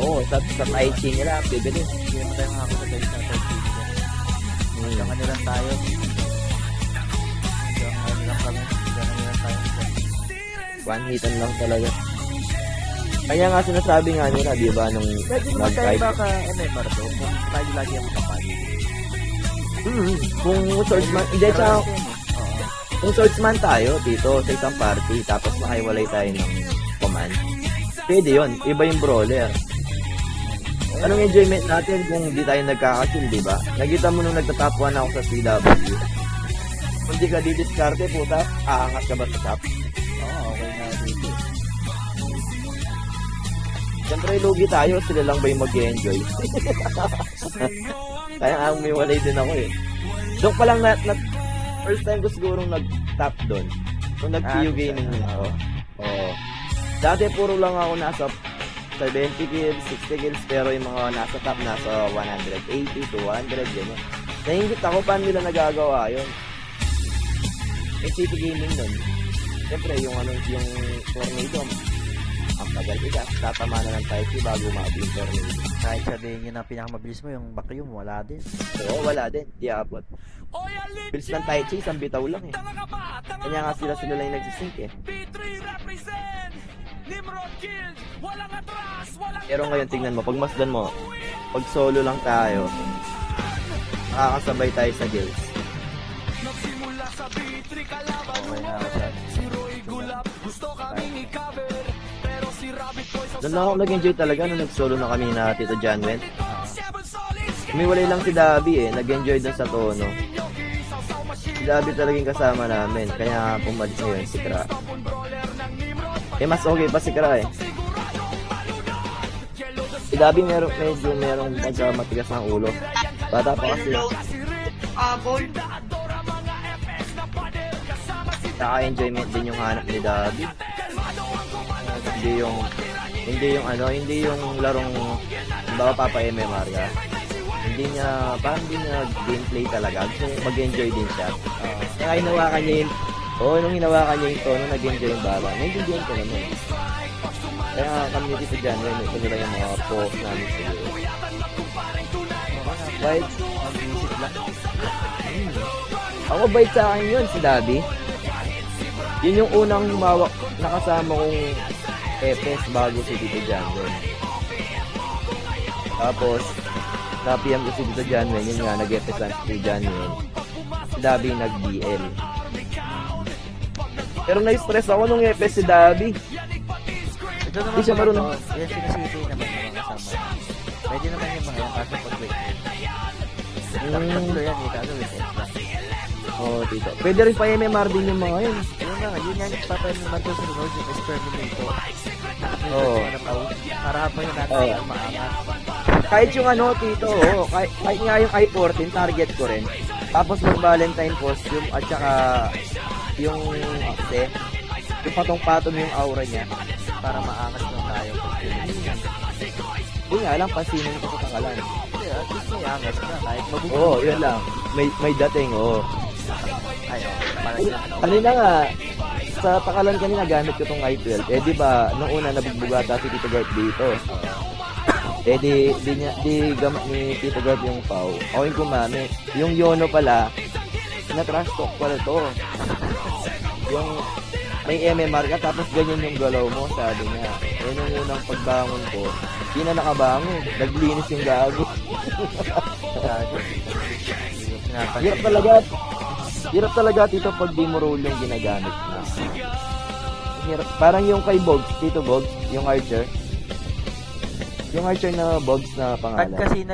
Oo, sa Tai Chi nila, bibili. Hindi naman tayo makakita sa third season. Hanggang ano lang tayo. Hanggang ano lang kami. Hanggang ano lang tayo. One hitan lang talaga. Kaya nga sinasabi nga nila, di ba, nung Pwede naman tayo nag-fight. baka MMR to. Kung tayo lagi ang makapal. Kung swordsman, hindi, tsaka, Oo. kung swordsman tayo dito sa isang party, tapos makiwalay tayo ng command, pwede yun. Iba yung brawler. Anong enjoyment natin kung di tayo nagkakakill, di ba? Nakita mo nung nagtatap 1 ako sa CW. Kung di ka didiskarte, puta, aangat ka ba sa top? Oo, okay na dito. Siyempre, lugi tayo. Sila lang ba yung mag-enjoy? Kaya nga, umiwalay din ako eh. Doon pa lang first time ko sigurong nag-top doon. Kung nag-PU gaming ako. Oo. Dati puro lang ako nasa 70 kills, 60 kills, pero yung mga nasa top, nasa 180, 200, gano'n. Naingit ako, paano nila nagagawa yun? Yung City Gaming nun. Siyempre, yung tornado, ang tagal ika, tatama na ng Taiki bago umabot yung tornado. Kahit sabihin nyo na pinakamabilis mo, yung vacuum, wala din. Oo, wala din, di abot. Bilis ng Taichi, isang bitaw lang eh. Kanya nga sila lang yung nagsisink eh. Pero ngayon, tingnan mo, pag masdan mo, pag solo lang tayo, makakasabay tayo sa guilds. Okay na ako sa Doon lang ako nag-enjoy talaga nung nag-solo na kami na Tito Janwen. Umiwalay lang si Dabi eh, nag-enjoy doon sa tono. Si Dabi talagang kasama namin, kaya pumalis na yun si Kra. Eh mas okay pa si Kra eh. Si Dabi medyo merong matigas ng ulo. Bata pa kasi. Naka-enjoyment din yung hanap ni Dabi. Hindi yung larong bawa Papa MMR ka. Hindi niya gameplay talaga. Gusto niya mag-enjoy din siya. Kaya hinawakan niya nung hinawakan niya yung tono, nag-enjoy yung bala. Nag-enjoy ko naman. Kaya community ko dyan, ito nila yung mga post namin siguro. Bait. ang visit lang. Ako bait sa akin yun, si Dabi. Yun yung unang nakasama kong EPS bago si Tito Janwen. Tapos, na-PM ko si Tito Janwen, yun nga, nag-EPS lang si Tito Janwen. Si Dabi nag-DL. Pero na-stress ako nung EPS si Dabi. Ito naman Hindi siya marunong. Yan sinisisi naman yung mga kasama. Pwede naman yung mga yan, kaso pag-wait. Tatlo yan eh, kaso wait lang. Oo, Tito. Pwede rin pa MMR din yung mga yun. Yun nga yung papayamaman to sa sunod, yung experimento. Oo. Para pa yung natin Oo. ang maangat. Kahit yung Tito, kahit nga yung i-14, target ko rin. Tapos mag-Valentine costume at saka yung akse, yung patong-patong yung aura niya. Para maangat lang tayo. Yun nga lang, pasinin ko sa tangalan. Kasi at least may angas na, kahit mabubuhay. Oo, yun lang. May dating, oo. Ayun, parang yan. Kanina nga, sa takalan kanina gamit ko tong i12. Eh di ba, nung una nabugbugata si Tito Gart dito. Eh di gamit ni Tito Gart yung pau. Ako yung gumamit. Yung Yono pala, na-trash talk pala to. Yung may MMR ka tapos ganyan yung galaw mo, sabi niya. Eh nung unang pagbangon ko, di na nakabangon. Naglinis yung gago. Hirap talaga. Hirap talaga Tito pag di mo role yung ginagamit na. Hirap. Parang yung kay Bogs, Tito Bogs, yung Archer. Yung Archer na Bogs na Pag pangalan. kasi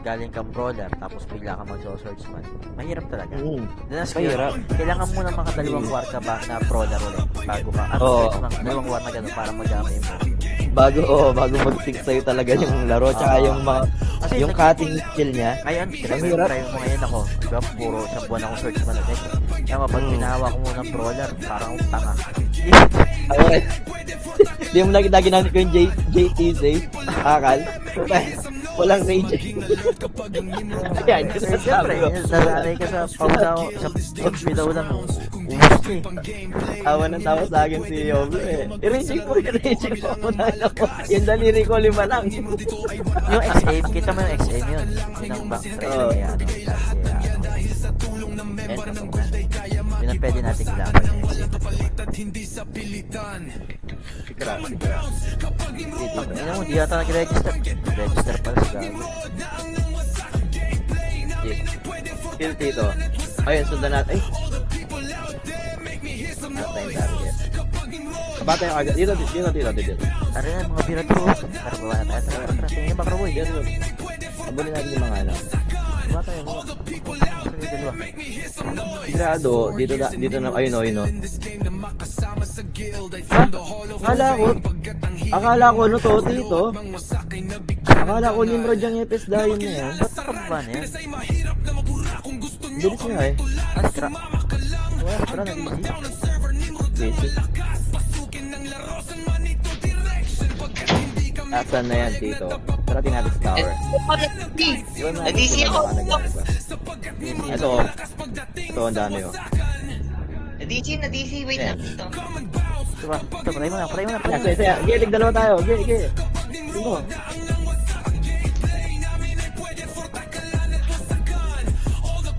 naggaling kang brawler tapos bigla ka magso-swordsman, mahirap talaga. Mahirap. Kailangan mo na makadalawang war ka ba na brawler ulit bago ka. Oo. Dalawang war na gano'n para mag-gamay mo. Bago mag-sync sa'yo talaga yung laro. Tsaka yung mga, Kasi yung cutting skill niya. Ngayon, Ang hirap. try mo ngayon ako. Diba, puro sa buwan ako swordsman ulit. Kaya pag pinahawa ko muna ng brawler, parang akong tanga. Ako rin. Hindi mo nakita ginamit ko yung JTZ. Akal. Walang rage. Ayan, Siyempre, nasanay ka sa pausaw, sa pagbilaw lang. Ubus Tawa ng tawa sa akin si Yoblo eh. I-reject ko. Unahin ako. Yung daliri ko 5 lang. Yung XM, kita mo yung XM yun. Yun ang backtrack Oo. kaya ano. Yun ang pwede natin ilaban yung XM. Sikra. Ano mo, di yata nag-register. Register pala sa gago. Kill Tito. Ayun, sundan natin. Ay! Natin target. Kapatay yung agad. Dito. Tara na, mga bira to. Tara, bawa na tayo. Tara, tingin yung backroboy. Dito. Abulin natin yung mga ano. Bawa tayo. Dalawa. Sigurado, dito na, ayun o. Ha? Akala ko, no to, Tito. Akala ko Nimrod yung epes dahil na yan. Ba't nakababa na yan? Bilis nga eh. Ah, skra. Wala, skra na easy. Basic. Asan na yan, Tito? Parating natin sa tower. Nag-DC ako. Ito, ang dami oh. Na-DC, wait lang dito. Diba? Ito, patay mo na. Saya. Gilig, dalawa tayo. Gigi. Sino?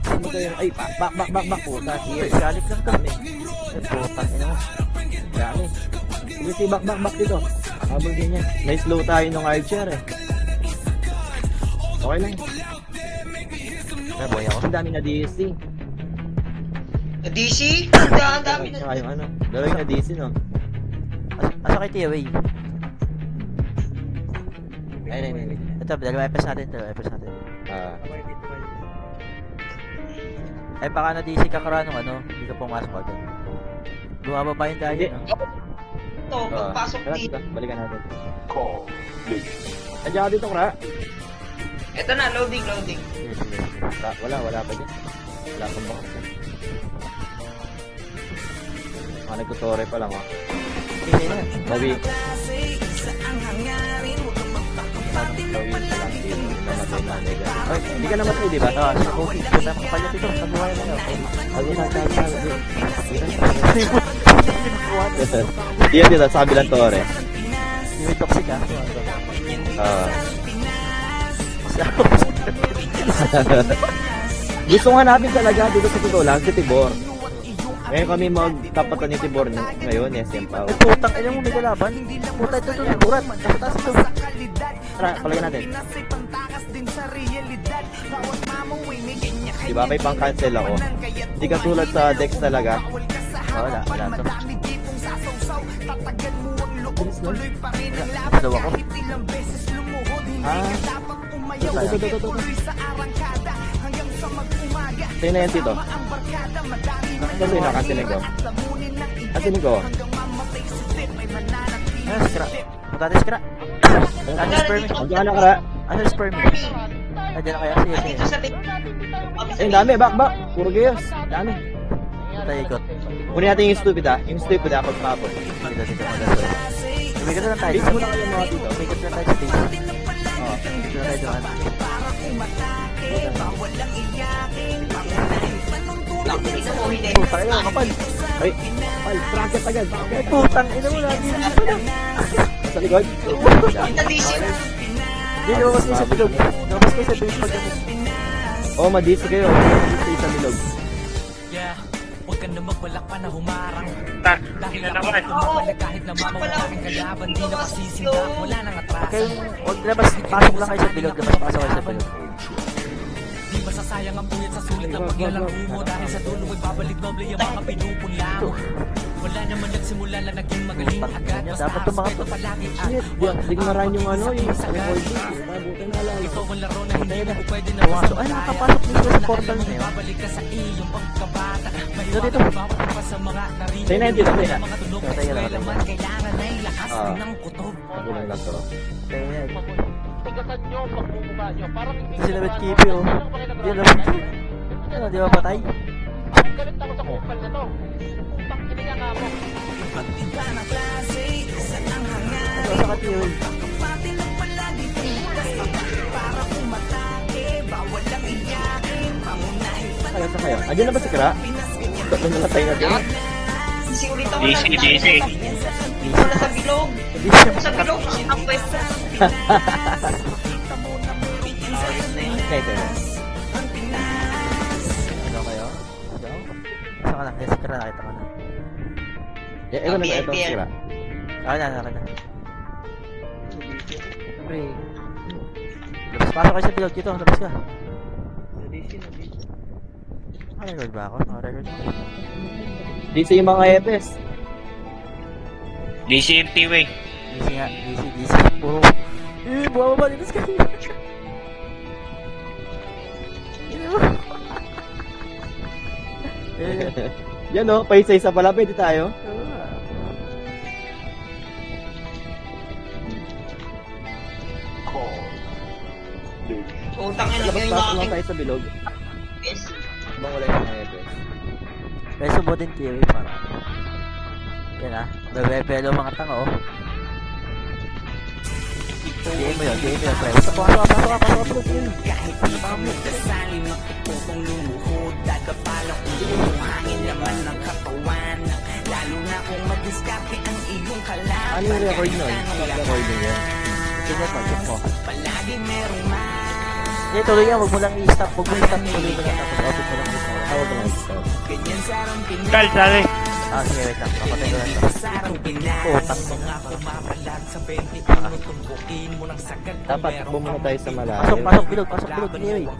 Ano kayo? Ay, back. Puta, here. Galit lang kami. Ay, putang ina mo. Dami. Sige, si back dito. Habol din yan. May slow tayo nung archer eh. Okay lang. May boy ako. Ang dami na DC. Na-DC? Ang dami na. Tsaka yung ano. Gawin na DC no. Asa kay Tiaway? Ay. Ito, dalawa epes natin. Ah. Ay, baka na-DC ka karanong ano. Hindi ka pumasok agad. Bumababa yung tayo, Hindi. no? Ito, pagpasok Tara, dito. balikan natin. Nandiyan ka dito, Kra. Ito na, loading. Sige. Wala pa dyan. Wala pang box yan. Mga nagtutore pa lang, Sige na. Bawi. Bawi pa lang dito. Namatay na negative. Ay, hindi ka namatay, di ba? Ah, sa COVID. Punta mo kayo dito. Nagbuhay mo na. Bago na dito, sa kabilang tore. Hindi may toxic ah. Gusto nga natin talaga dito sa totoo lang, si Tibor. Ngayon kami magtapatan ni Tibor ngayon, SM Pao. Ay, putang ina mo, may kalaban. Puta ito, burat. Nasa taas ito. Tara, palagyan natin. Diba, may pang-cancel ako. Hindi ka tulad sa Dex talaga. Wala to. Bilis nun. Dalawa ko. Ah. Ito. Sa'yo na yan, Tito. Kasi nakasilin ko. Kasilin ko. Ano, skra? Magkata skra? Ano, sperm? Andiyan na, Kra. Ano, sperm? Nandiyan na kaya? Sige. Dito sa bit. Eh, dami. Back. Puro gayos. Dami. Tayo ikot. Kunin natin yung stupid ha. Yung stupid ako kapon. Dito. Umikot na lang tayo. Base muna kayo mga Tito. Umikot na tayo sa base. Oo. Umikot na tayo doon. Dito mo, hindi. Putang ina, kapal. Ay, bracket agad. Ay, putang ina mo, lagi dito na. Sa likod. Na-DC. Hindi, lumabas kayo sa bilog. Lumabas kayo sa bilog pag ganun. Oh, madisi kayo. Madisi sa bilog. Yeah, huwag ka na magbalak pa na humarang. Dahil Oo. ako kahit na mamawala ang kalaban, di na masisindak, wala nang atrasan. Okay, huwag labas. Pasok lang kayo sa bilog. Pasok kayo sa bilog. Di masasayang ang puyat sa sulit ang paglalang mo. Dahil sa dulo ay babalik doble yung mga pinupunla mo. Wala naman nagsimula na naging magaling agad. Basta Dapat tumama respeto palagi at Shit, digmaran yung ano, yung recording. Mabuti na lang. ito ang laro na hindi mo pwede na Pumasok. Ay, nakapasok dito sa portal na yun. babalik ka sa iyong pagkabata. Dito. Bawat pa sa mga narinig. Sa'yo na yun, Tito. Sa'yo na. Mga tunog Tayo sa lang, eskwela man, kailangan ay lakas Ah. din ng kutob. Magulang lang to. Kaya yan. Pagkasan nyo, pagmumukha nyo, parang hindi Ito sila with Kipi, oh. Yan naman. Ano, di ba patay? galit ako sa kupal na to. Putang ina nga mo. Ito sa katiyo. Ayun sa kayo. Andiyan na ba si Kra? Tatlo na tayo natin. mo DC, lang. DC. Wala sa bilog. Sa bilog, sinapay. Okay, okay. Ano kayo? Saan ka na? Yes, kira nakita ko na. Ewan na ba ito BNB. sira? Ako na. Siyempre. Pasok kayo sa bilog dito. Labas ka. Naka-record ba ako? Naka-record ba? DC yung mga EPS. DC yung T-Way. DC nga. DC. Puro. Bumaba dito sa kanila. Yan o, paisa-isa pala. Pwede tayo. Utang ina Labas yung pasok lang aking tayo sa bilog. best. Habang wala yung mga EPS. Pero subutin theory para. Yan ah. Nagre-repelo mga tanga oh. DM mo yun, pre. Pasok. Kahit di pa magdasali, magtututong lumuhod, dadapalang ulo, hangin naman ng katawan. Lalo na kung madiskarte ang iyong kalaban. Ano yung record nun? Recording yun. Sige, mag-check mo. Palagi merong Hindi, tuloy yan. Huwag mo lang i-stop. Huwag mo i-stop. Tuloy mo lang. Tapos open mo lang ulit mo. Tawag ko lang ito. ganyan sarang Kal, sali. Sige, wait lang. Papatay ko lang ito. sarang Pinas. Putang Mga pumapalag sa 20 tumbukin mo ng sagad. Dapat takbo muna tayo sa malayo. Pasok bilog, theory. ng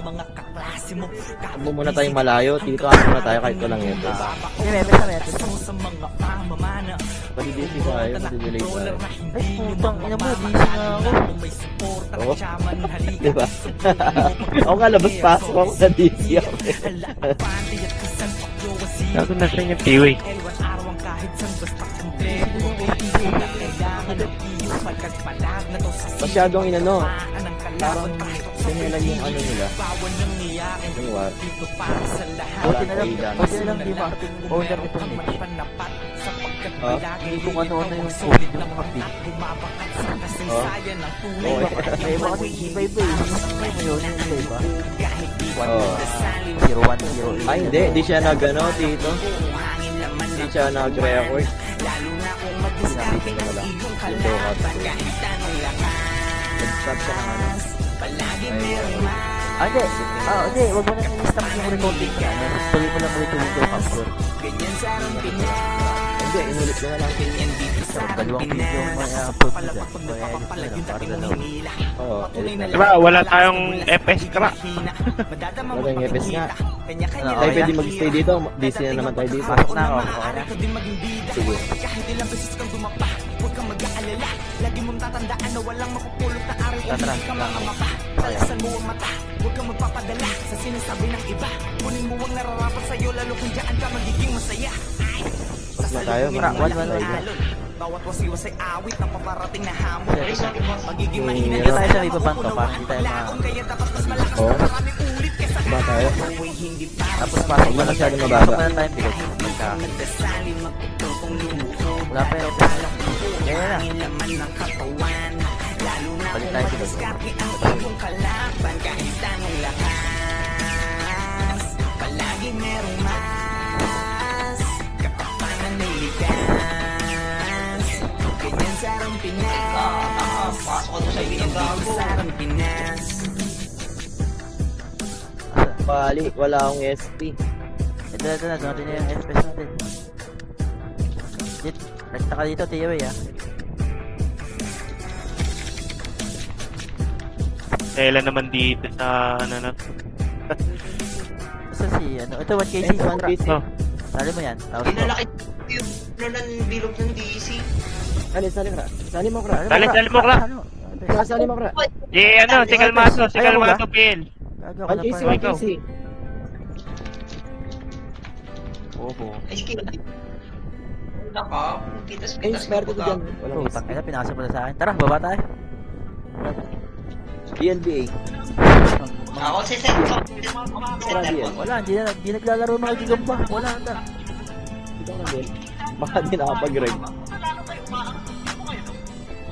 mga kaklase mo. Takbo muna tayong malayo. Dito ano muna tayo kahit walang EPS. Sige, memes. Sa mga pamamana. Pwede DC tayo. Pwede delay tayo. Ay, putang ina mo. Busy na ako. May support Oo. at chaman halika. Diba? Ako nga labas pasok ako sa DC. Sabi na sa inyo T-Way. Ewan araw kahit san basta kumpleto. Na kailangan ng iyo pagkagpalag na to sa Masyadong inano. anang Parang kalaban. sinilan yung ano nila. Bawan ng iyakin. Yung what? Dito para sa lahat. Buti na lang di Martin owner nitong niche. Panapat sapagkat Ah? palagi Hindi kung ano-ano yung sulit post ng ng mga mga bumabakat sa kasaysayan ng tunay. Oo. May mga iba-iba eh. May yun yung iba-iba. Kahit di Oo. 0108. Ay hindi, di siya nag-ano dito. hangin naman Di siya nag-record. lalo na kung mag-diskarte ang iyong kalaban. Kahit anong lakas, Nag-stop siya ng ano. palagi Ay, merong Hindi. Hindi. Huwag mo na i-stop yung recording ka. Tuloy mo lang ulit yung video capture. ganyan sarang Pinas. Hindi, inulit ko na lang. Ganyan dito sa Dalawang video Pinas. may upload mo Palawak dyan. pag Kaya edit mo nagpapalag lang yung para dating mong dalawa. hinila. Oo, Patuloy edit na na. Diba, wala tayong FS, diba? Madadama Wala yung EPS nga. Kanya-kanya Ano, Tayo okay pwede na? mag-stay dito. DC na naman tayo dito. Pasok na ako. Okay na. Maaari ka din maging bida. Sige. Kahit ilang beses kang dumapa, huwag kang mag-aalala. Lagi mong tatandaan na walang makupulot na araw kung Tatra. hindi ka mamamapa. Palasan mo ang mata, huwag kang magpapadala sa sinasabi ng iba. Kunin mo ang nararapat sa'yo, lalo kung dyan ka magiging masaya. Ay, Pasok na tayo. sasalubungin mo One, lang one, ang one. alon. Bawat wasiwas ay awit na paparating na hamon. Sige. Magiging Hmm, mahina dito tayo sa may babang to, para hindi tayo Kaya dapat mas malakas Oo. na maraming ulit kaysa Ba tayo? away hindi para Tapos pasok mo lang Masyadong siya. mababa. Pasok mo lang tayo bilog. Magka. nagdasali magtutupong lumuhod. Wala pa yung Kaya na. Hangin naman ng katawan. Lalo na Balik kung tayo sa madiskarte ang iyong kalaban. Kahit anong lakas, palagi merong mas. Kakapanan ay ligas. Ganyan sarang Pinas. Pasok ko sa ibig ng gago. Sarang Pinas. Bali, wala akong SP. Ito na. Dumating na yung FPS natin. Rekta ka dito, Tiyo ah. Kailan naman dito sa ano na. Basta si, ano, ito 1KC. Eh, 1KC. Oh. Sali mo yan. Tapos Pinalaki yung ng bilog ng DC. Sali mo, Kra. Sali mo, Kra. Sali mo, Kra. Ano, si Kalmaso, PL. Gagawa ka na 1KC, pa. 1KC. Opo. Ay, sige. Wala ka. Ay, Pitas-pitas swerte ko dyan. Walang Oh, tangina, pinasa mo na sa akin. Tara, baba tayo. DNBA. Ako si Seth. Wala, hindi naglalaro mga gigamba. Wala na. Ito na din. Baka di nakapag-reg.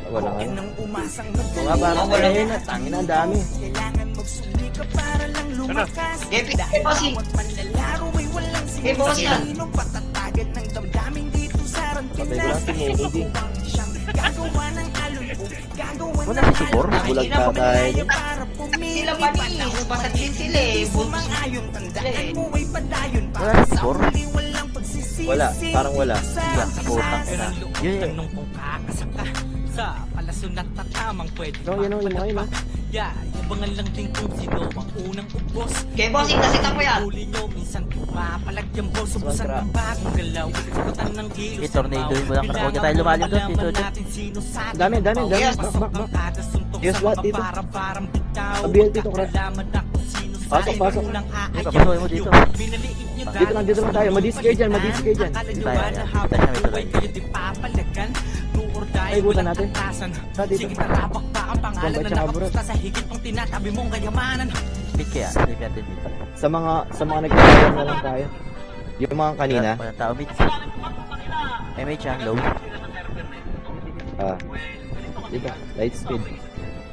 Wala nga. Nang umasang Mga parang Wala. ayun na. Tangin ang dami. kailangan magsuli ka para lang lumakas. Gepi, bossy. Bawat manlalaro may walang Eh, boss yan. sinong patatag Patatagan ng damdamin dito sa ran Patay ko lang si Moody. Gagawa ng alon po, gagawa Wala ng si Sibor. Bulag pa tayo. para pumili Sila pa ni, basag din sila eh. Buntos na. Ayon tandaan mo ay padayon Wala para si sa Sibor. huli walang pagsisisi. Wala, parang wala. Yan, putang ina. Yun yun. Tanong kung kakasaka sa palason at tatamang pwede No, yun ang yun yun. yabangan lang din kung sino ang unang ubos. Kaya bossing, nasitan ko yan. Huli nyo, minsan mapalagyan mo, subusan ng bagong galaw. Subutan ng kilos. I-tornado mo lang. Huwag na tayo lumalim doon, Tito Chot. Dami. Yes. Yes, what, Tito? BLT to, Krat. Pasok. Papasukin mo dito. Dito lang tayo. Madiskay dyan. Tayo, yan. Kita siya may tulay. Ay, butan natin. Dito. Sige, tarabak pa ang pangalan Ganda na tsaka nakapusta sa higit pang tinatabi mong kayamanan. Speed kaya. Speed natin dito. Sa mga nagkakaroon na lang tayo. Yung mga kanina. Walang tao, mid. MH ah, low. Dito. Light speed.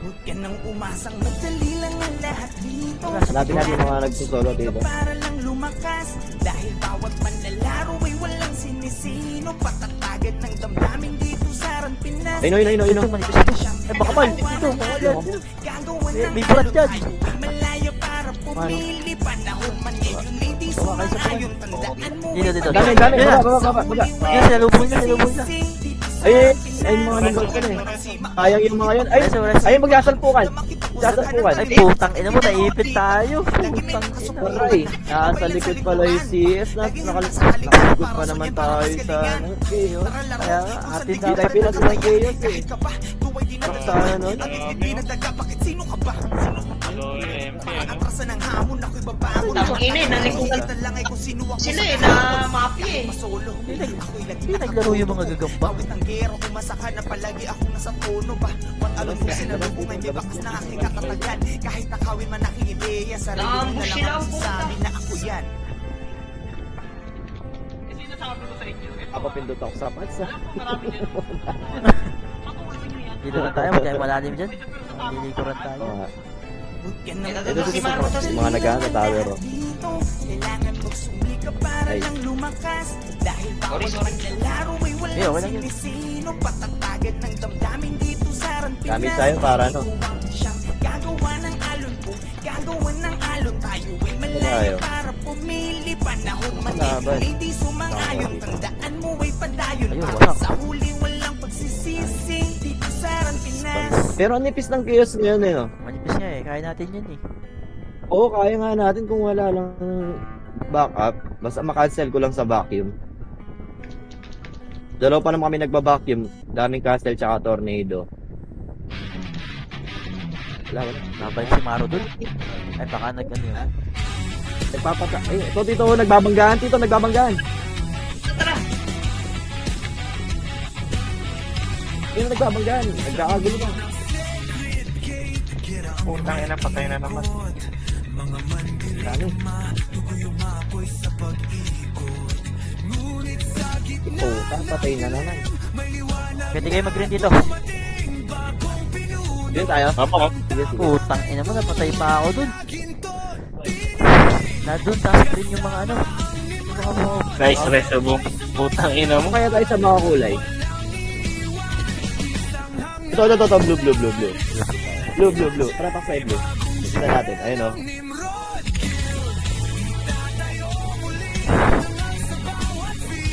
Huwag ka nang umasang madali lang ang lahat dito. Hanapin natin yung mga nagsusolo dito. Para lang lumakas dahil bawat manlalaro ay walang sinisino. Patatagan ng damdamin dito sa ran Pinas. Ayun. Ito, manipis ito. Eh, baka mal. Ito, baka yan. Gagawan ng May burat yan. malaya para pumili. Panahon man ngayon hindi sumayon. Tandaan mo. Dito. Dami. Baga. Yan, salubong na. Ay, mga nandun ka na eh. Sayang yung mga yun. Ay, magsasalpukan. Ay, putang ina mo, naipit tayo. Putang ina. Aray, nasa likod pala yung CS na nakalikod pa naman tayo sa chaos. Kaya nga, atin Hindi tayo dapat. pinas ng chaos eh. Sana nun. Sino ka ba? Atrasan ng hamon ako'y babangon. Tangina eh, nalikutan lang ay kung sino ako sila eh, na mafia eh. solo. Hindi naglaro yung mga gagamba. Ang gero kumasaka na palagi ako nasa tono ba? Watalon ko sinalubungan di bakas na aking katatagan. Kahit nakawin man aking ideya, sarili ko na Naambush lang sila, ang puta. sasabi na ako yan. Papapindot ako sa patsa. Dito na tayo, huwag tayong malalim dyan. Lilikuran tayo. Ito si mga nagana tower. Kailangan magsumika para Ay. lang lumakas. Dahil bawat Sorry. naglalaro ay Okay walang lang yun. sinisino. Patatagan ng damdamin dito sa ran Pinas. Gamit tayo para ano. Siyang gagawa ng alon po, gagawa ng alon tayo ay malaya Tayo. para pumili. Panahon man Laban. ngayon hindi sumangayon. Tandaan mo ay padayon. Ayun, Para wasak. sa huli walang pagsisisi dito sa ran Pinas. Pero ang nipis ng chaos ngayon eh, no? Manipis nga eh, kaya natin yun eh. Oo, kaya nga natin kung wala lang backup. Basta makancel ko lang sa vacuum. Dalawa pa naman kami nagba-vacuum. Daming castle tsaka tornado. Wala. Nabalik si Maro dun. Ay, baka nag-ano yun. Ay, ito dito, nagbabanggaan. Tito, nagbabanggaan. Tara. Yun, nagbabanggaan. Nagkakagulo na. Putang ina, patay na naman. Dami. Puta, patay na naman. Pwede kayo mag-green dito. Yun tayo. Opo. Sige, sige. Putang ina mo, napatay pa ako dun. Na dun, tapos green yung mga ano. Yung mga mob. Nice resume. Putang ina mo. Kaya tayo sa mga kulay. Ito, blue. Tara pa sa blue. Tignan natin, ayun o.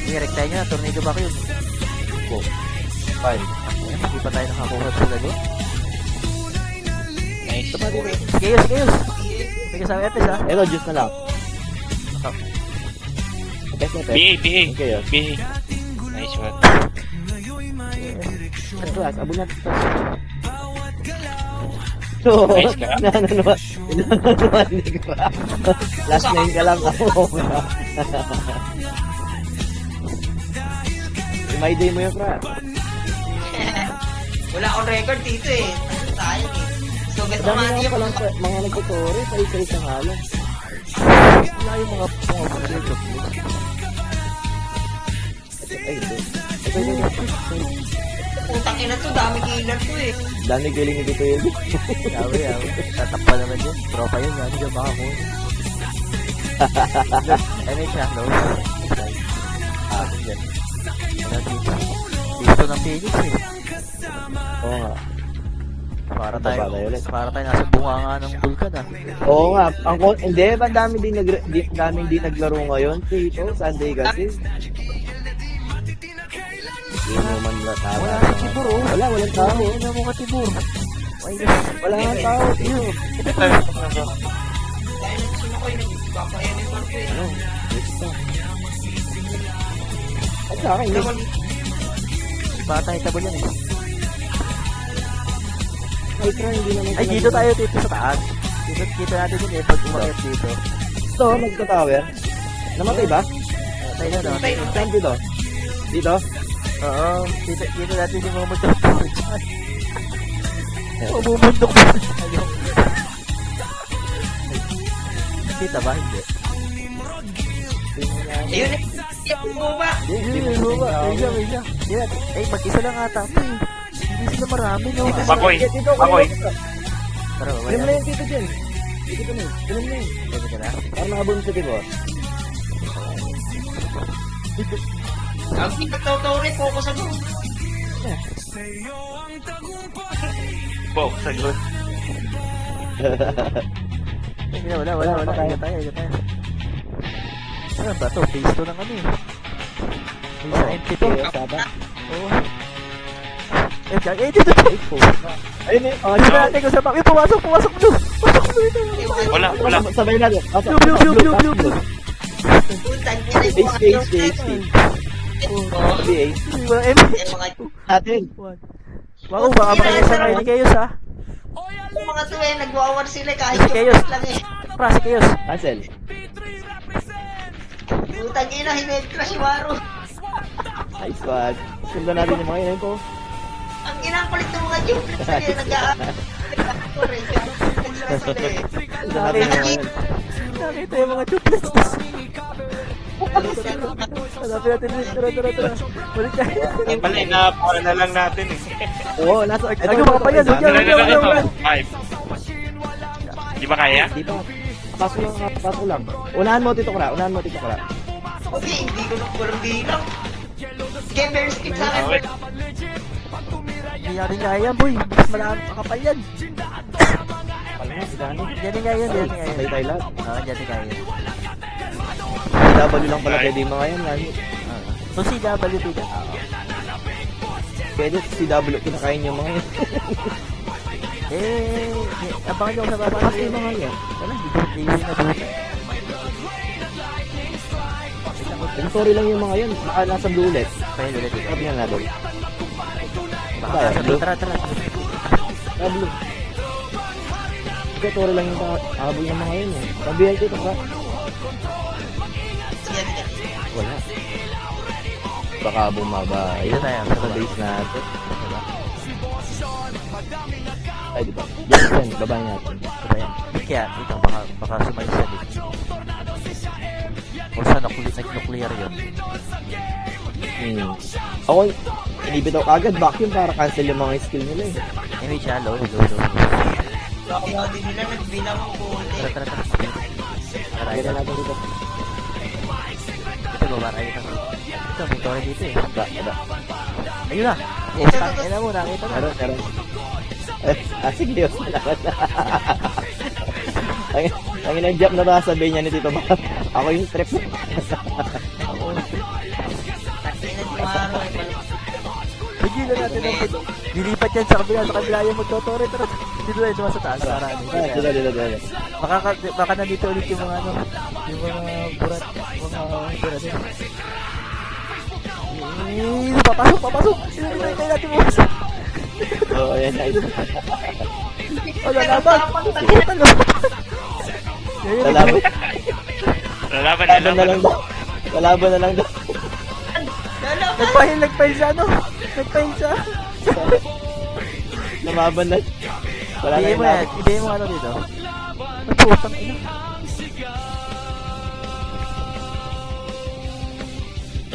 I-rectine nyo na, tornado ba kayo? Fine. Hindi pa tayo nakakuha sa lago. Nice. Chaos! May kasama FS ha? Ito, juice na lang. Okay, BA. Okay, yun. BA. Nice one. Ito, abon natin ito. So, Nice ka. nananuan ka pa. Last name ka lang ako. May day mo yung crap. Wala akong record dito eh. Sayang eh. So, bet Dami naman na yun. palang mga nagtuturi sa isa-isang halang. Wala yung mga pumapagod. Ay, ito. Putang ina to, dami killer to eh. Dami galing dito yun. Yawi. Tatakpa naman yun. Tropa yun, yan. Diyan baka mo. MH ha, low. dyan. Wala dito. Dito ng Phoenix eh. Oo nga. Para Baba tayo ulit. nasa bunganga ng bulkan ah. Oo nga. Hindi, ang dami din naglaro ngayon. Dito, Sunday kasi. Hindi naman na tama. Wala si Tibur oh. Walang tao. Ano mo ka Tibur? Ay, Wala nga tao, tiyo. Ano? Basta. At sa akin, bata yung tabo yan eh. ay, try, hindi naman. Ay, dito tayo dito sa taas. Dito kita natin yun eh, pag umakit dito. Ito, nagka-tower. Namatay ba? Tayo na no? Saan dito? Dito? Oo, dito natin yung mga magtuturo dyan. Bumundok ba tayo? Kita ba? Hindi. Ayun eh. Yung bumaba. May siya. Yan. Eh, mag-isa lang ata ito eh. Hindi sila marami no. Bakoy. Dito, Bakoy. Tara, Ilan mo babaya. na yung tito dyan? Dito na yun. Ilan mo na yun. Pwede ka na. Parang nakabulong sa tito. Ang pinagtotore, focus sa doon. Po, sagot. Wala. Iga tayo. Ano ba to? Base to ng ano eh. Base sa MP to. Oo. Dito. Ayun eh. Oh, Dito natin ko sa back. Pumasok mo. Wala. Sabay natin. Blue. Putang ina yung mga Base. BA. Walang MP. yung mga Natin. Wako, baka makayasa kayo ni Kayos ha. yung mga to eh, nagwawar sila kahit Sige, yung Kayos. lang eh. Prasi Kayos. Cancel. Putang ina, hined-crash yung Waro. Nice one. Sundan natin yung mga yun ko. Ang inakulit ng mga duplex na yun, nag-a-actor sila eh. Sundan natin yung mga yun. Nakita yung mga duplex. Hanapin natin din. Tara. Balik tayo. Yung pala, inaapara na lang natin eh. Oo, nasa... Ay, mga pa yan. Ito. 5. Di ba kaya? Di ba? Pasok lang. Unahan mo, Tito Kra. Okay, hindi ko na walang bilang. Game bear skip sa akin. Wait. Hindi natin kaya yan, boy. Mas malaki makapal yan. Pala nga, si Dani. Hindi natin kaya yan. Sabay tayo lahat. Oo, hindi natin kaya yan. CW lang pala pwede yung mga yan. Lalo. So, CW dito. Pwede CW, kinakain yung mga yan. Abangan nyo ako sa baba. Kasi yung mga yan. Wala, hindi ko na buhay. Yung sorry lang yung mga yan. Baka nasa blue ulit. Kaya ulit dito. Sabi nga natin. Baka Kaya, nasa blue. Tara. Blue. Kasi sorry lang yung habol ng mga yan eh. Sabihan ko ito ka. Wala. Baka bumaba. Dito tayo, sa Sa baba. base natin. Diba? Ay, di ba? Yan, babae natin. Diba yan? Kaya, ito, baka sumalis siya dito. O sa nag-nuclear yun. Ako, inibit ako agad vacuum para cancel yung mga skill nila eh. Anyway, siya, low. Kaya din nila nagbilang ko. Tara. Tara, Kaya natin dito. ito, baba tayo dito. Ito, may tore dito eh. Ada. Ayun na! Ina mo, nakita na. Meron. Sige, yun. Ang inang-jump na sasabihin niya ni Tito Bar. Ako yung trip. Ina di Waro eh. Bigyan na natin ang dilipat yan sa kabila yung magtotore. Tara, dito tayo sa taas. Dito. Baka nandito ulit yung mga ano, yung mga burat din. Papasok! Hinintay natin mo. Oo, yan. Nice. Lalaban! Lalaban. Lalaban Lalaban na lang daw. Nagpahil siya, ano? Lumaban na. Wala na yung laban. Ibigay mo ano dito. Putang ina.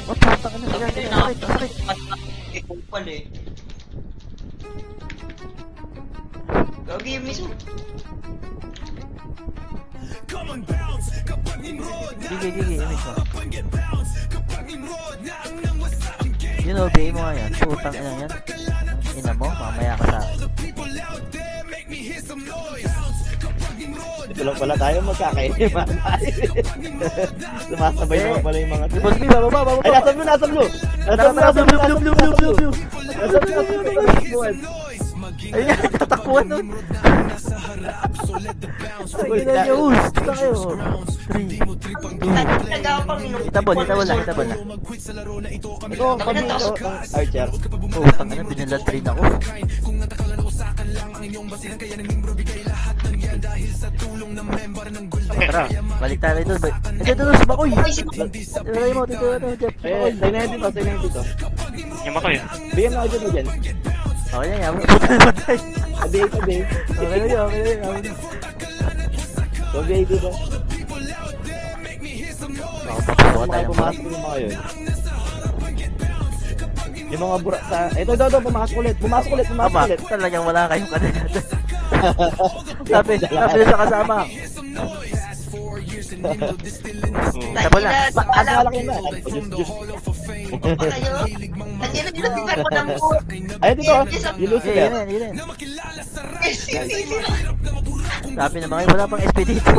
Putang ina. Sakit. Kupal eh. Gagi yung miso. Gigi. Image mo. Yun, OBA mo nga yan. Putang ina yan. Ina mo, mamaya ka sa akin. Ito lang pala tayo magkakainiman. Sumasabay naman pala yung mga Boss B, bababa. Ay, nasa blue. Nasa blue. Ayun nga, tatakbuhan nun. Ayun na niya, us. Kita kayo. 3, 2. Nagapang inom. Itabon lang. Ito, kami ito, Archer. Putang ina, binilad rin ako. Tara, balik tayo dito. Ito, si Bakoy. Titulay mo, Jeff. Eh, tayo na dito. Yung ako yun. Bigyan mo ako dyan. Okay na yan, puta naman tayo. Tabi. Okay na yun. Tabi dito. Papakuha Mga tayo ng pumasok yung mga yun. Yung mga bura sa... Ito, pumasok ulit. Aba, talagang wala kayong kanilada. sabi sa kasama. Tabon na. Ang malaki na. Diyos. Pa kayo. Nandiyan na nilusigan ko ng po. Ay, dito. Yung Lucifer. Yun. Sili. Sabi na mga wala pang SP dito.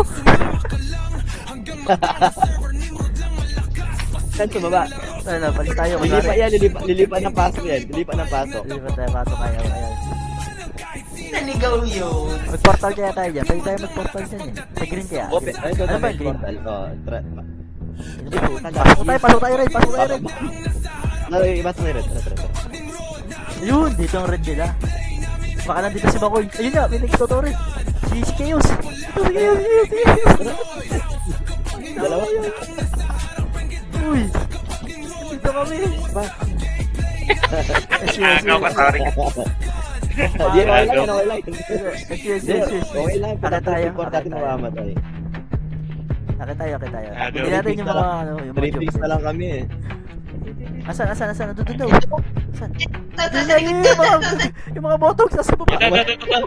Saan tumaba? Ano, balik tayo. Lilipat yan. Lilipat ng pasok yan. Lilipat tayo Pasok kayo. Ayan. Naligaw yun. Mag-portal kaya tayo dyan. Pwede tayo mag-portal dyan eh. Sa green kaya. Open. Ay, ito Ano ba may yung green? portal. Pasok tayo, Ray. Ibas mo rin. Yun, dito ang red nila. Baka nandito si Bakoy. Ayun nga, may nagtotoo rin. Si Chaos. Dalawa. Uy. Dito kami. Agaw ka, sorry. Di, okay lang. Yes. Okay lang. Akit tayo. Importante na mamamatay. Akit tayo. Agaw. Hindi natin yung mga yung mga 3 picks na lang kami eh. Asan? Doon daw. Asan? Yung mga botox nasa baba. Ito.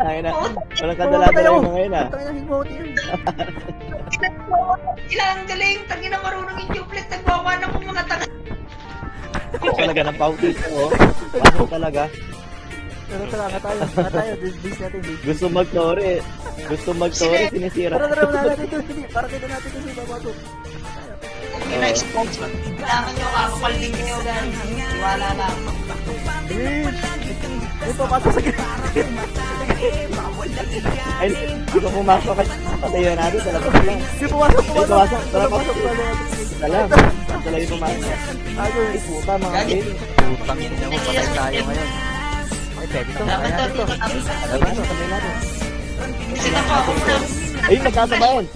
Ay na. Walang kadalasan yung mga yun ah. Tayo na himote yun. Ilang galing. Tangin na marunong yung duplet. Nagwawa na kong mga tanga. Ako talaga ng foundation oh. Pasok talaga. Pero nga tayo. Base natin. Gusto mag-story. Sinisira. Tara, wala natin doon. Para kita natin doon sa baba doon. Ina-expose. Kailangan nyo kakapalding nyo guys. Iwala lang. Ay, papasok sa gilid. Ay, di ko pumasok kasi patayo natin. Talaga lang. Di pumasok. Tara, pasok. Talaga. Talaga yung pumasok. Ay, puta mga Gagi. bin. Putang ina mo, patay tayo ngayon. Ay, pwede to. Dapat Kaya dito. to. Sabay natin. Kasi na po ako na. Ayun, nagkasabayan.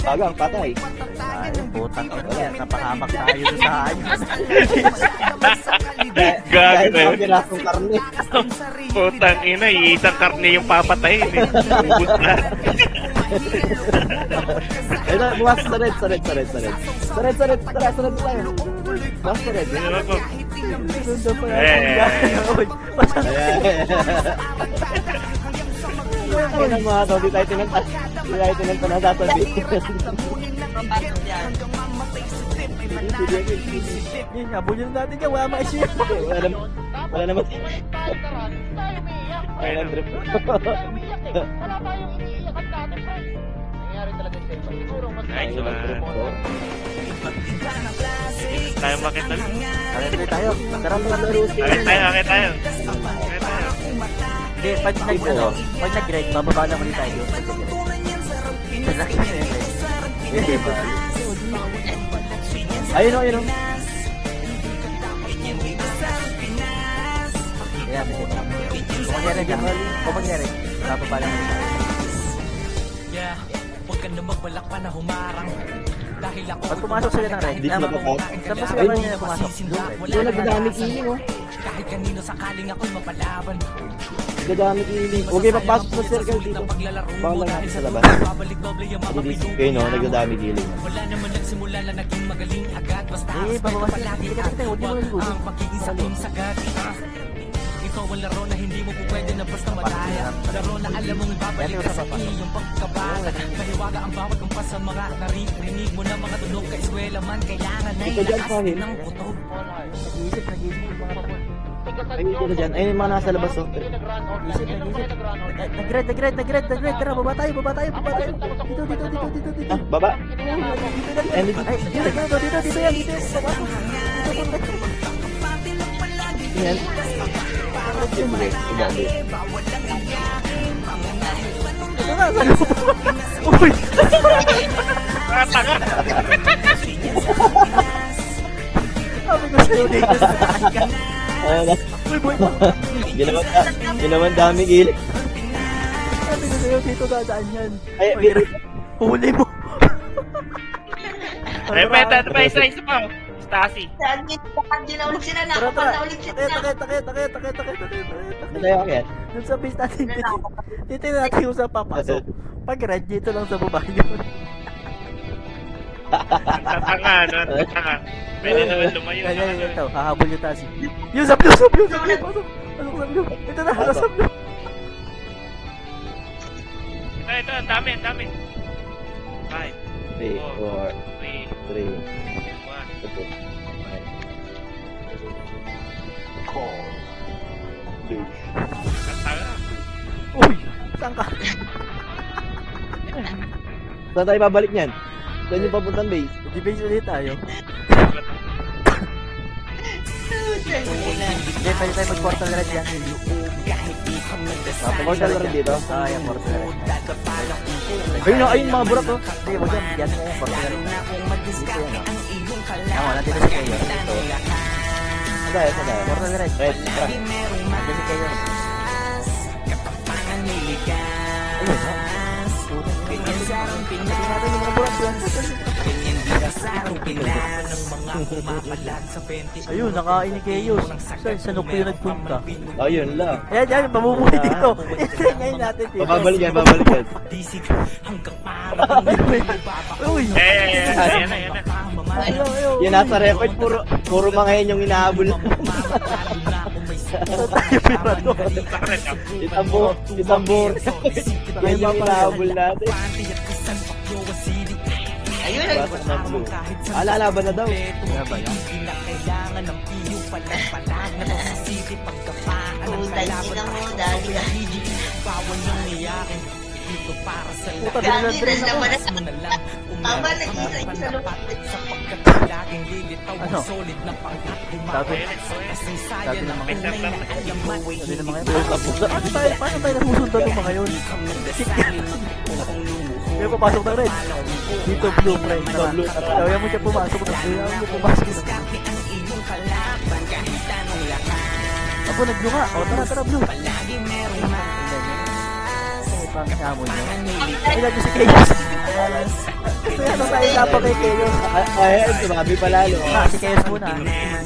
Bagang, patay. Ay, putang ina yan. Napahamak tayo doon sa ayos. Kahit Gago. mga pirasong karne. Putang ina, isang karne yung papatayin eh. Ubus na. Ayun na, buwas sa red. Tara, tayo. Buwas sa red. Ano ako? Doon daw pa Eh. yan. Ayun ang mga to, di tayo tinanta na tatabi. Pasok yan. Yun, habulin natin yan. Wala ma-issue. Wala naman. Tayo naman, tayo umiiyak. Ayun ang trip. Umiiyak eh. Wala tayong iniiyakan dati, pre. Nangyari talaga sa iba. Siguro mas Nice Ayun ang trip ko. Tayo makita lang. Akit tayo. Tara, maglaro. Akit tayo. Hindi, pag nag-ride, bababa lang ulit tayo. Relax na yun. Hindi ba? Ayun o. Ayan, kung mangyari, bababa lang ulit tayo. Yeah, huwag ka na magbalak pa na humarang. Dahil ako Pag pumasok sila ng ride, Di sila papasok. saan ba sila kanina pumasok? Doon nagdadami kiling oh. kahit kanino sakaling ako'y mapalaban. Nagdadami kiling. Huwag kayo papasok sa circle dito. Baka lang natin sa labas. Babalik doble yung mga Hindi kayo no, nagdadami kiling. wala naman nagsimula na naging magaling agad. Basta Bababa sila. Hindi ka huwag mo lang ang pagiging sakim sagad. Ikaw ang laro na hindi mo po pwede na basta madaya. Laro na alam mong babalik ka sa iyong pagkabata. Mahiwaga ang bawat kumpas sa mga naririnig mo na mga tunog ka eskwela man. Kailangan na Ito dyan, ilakas Fahil. ng puto. Nag-iisip yung mga tanga. Ay, ito dyan. Ay, yung mga nasa labas, oh. Hindi nag-run out. Isip, Yan lang nag-isip. pala nag-run out. Nag-red. Tara, baba tayo. Dito. Ah, baba. Ay, dito. Ay, dito yan. Yan. Siyempre, ugali. Uy! Tanga. Sabi ko sa'yo dito sa akin. Ayun na. Uy, boy! Ginawan dami gilid. Sabi ko sa'yo dito dadaan yan. Ay, Uy, huli mo. Ay, meta, ano ba? Isa pa. Stasi. Saan na ulit sila, Tara, nakapan na ulit sila. Takit. Ano yung akyat? Dun sa base natin, dito natin yung sa papasok. Pag red, dito lang sa baba yun. Tanga, no? Tanga. Pwede naman lumayo. Kaya ito, hahabol yung tasi. Yung sa blue! Pasok sa blue. Ito na, nasa blue. Ito, ang dami. 5, 3, 4, 3, 3, 1. 2, Tanga. Uy! Saan ka? Saan tayo babalik niyan? Saan yung papuntang base? Di base ulit tayo. Hindi, pwede tayo mag-portal red yan. Portal red dito? Ah, yung portal red. Ayun mga burak, oh. Hindi, wag yan. Yan mo yung portal red. Dito yan, oh. Tama, nandito si Kayo. Dito. Saan tayo? Portal red. Red, tara. Nandito si Kayo. Ayun, ha? Tingnan natin yung mga burak yan. Ayun, nakain ni Kayo. Sa nuk yung nagpunta. Ayun lang. Ayan, pamumuhay dito. Ito ngayon natin dito. Babalik yan. Uy! Ayan na. Ayaw. Yan nasa record, puro mga yan yung inahabol. Ano tayo pirado? Isang buor. Yan yung inahabol natin. Ayun, Basak na blue. Lalaban na daw. Laban na. Putay sila mo, dali. Puta, Gagi, binalad rin ako. nalaman na. Tama, nag-isa sa loob. Ano? Sabi ng mga Sabi ng mga yun. Paano tayo nasusundan ng mga yun? May papasok na red. Dito blue, pre. Dito, blue. Ayaw mo siya pumasok. Ayaw mo pumasok. Ako, nag-blue nga. O, tara, blue. Ay, pang hamon nyo. Ay, lagi si Chaos. Kaya ano tayo dapat kay Chaos? Ay, sumabi pa lalo. Si Chaos muna.